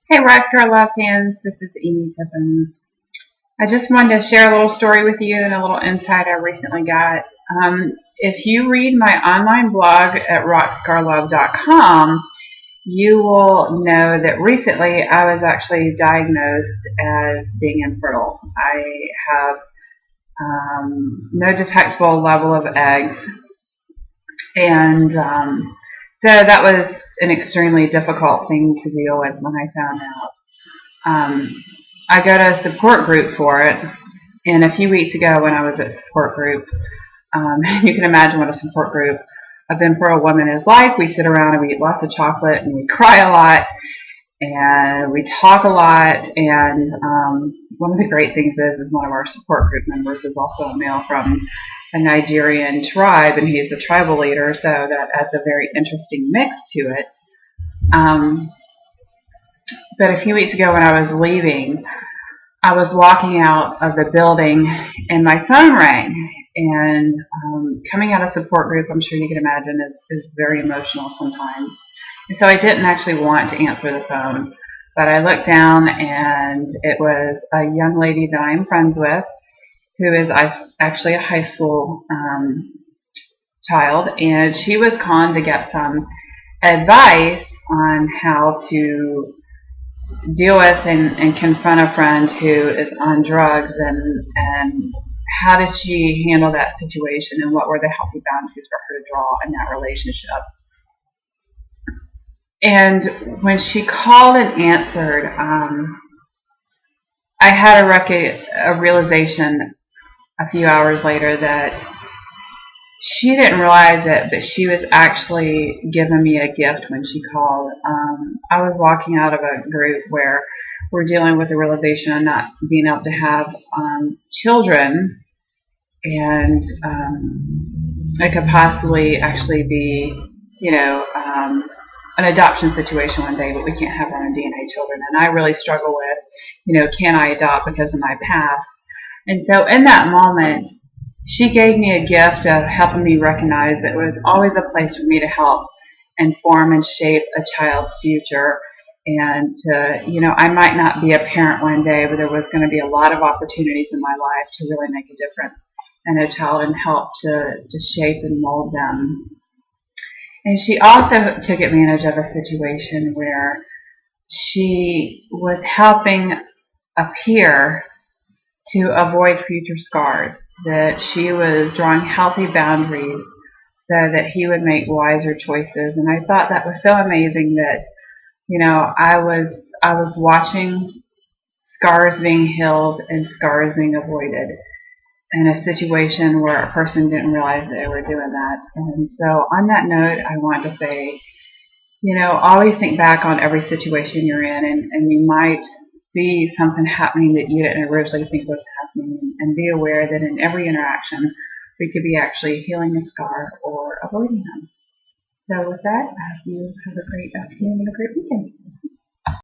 Hey, Rice Girl Love fans, this is Amy Tippins. I just wanted to share a little story with you and a little insight I recently got. If you read my online blog at rockscarlove.com, you will know that recently I was actually diagnosed as being infertile. I have no detectable level of eggs, and so that was an extremely difficult thing to deal with when I found out. I go to a support group for it, and a few weeks ago when I was at support group, you can imagine what a support group of infertile women is like. We sit around and we eat lots of chocolate and we cry a lot and we talk a lot. And one of the great things is one of our support group members is also a male from a Nigerian tribe, and he is a tribal leader, so that adds a very interesting mix to it. But a few weeks ago when I was leaving, I was walking out of the building and my phone rang. And coming out of support group, I'm sure you can imagine, is very emotional sometimes. And so I didn't actually want to answer the phone. But I looked down and it was a young lady that I'm friends with, who is actually a high school child. And she was calling to get some advice on how to deal with and confront a friend who is on drugs, and how did she handle that situation, and what were the healthy boundaries for her to draw in that relationship. And when she called and answered, I had a realization a few hours later that she didn't realize it, but she was actually giving me a gift when she called. I was walking out of a group where we're dealing with the realization of not being able to have children, and it could possibly actually be, an adoption situation one day, but we can't have our own DNA children. And I really struggle with, can I adopt because of my past? And so in that moment, she gave me a gift of helping me recognize that it was always a place for me to help inform and shape a child's future. And I might not be a parent one day, but there was going to be a lot of opportunities in my life to really make a difference in a child and help to shape and mold them. And she also took advantage of a situation where she was helping a peer to avoid future scars, that she was drawing healthy boundaries so that he would make wiser choices. And I thought that was so amazing that, I was watching scars being healed and scars being avoided in a situation where a person didn't realize they were doing that. And so on that note, I want to say, always think back on every situation you're in, and you might see something happening that you didn't originally think was happening, and be aware that in every interaction we could be actually healing a scar or avoiding them. So with that, I hope you have a great afternoon and a great weekend.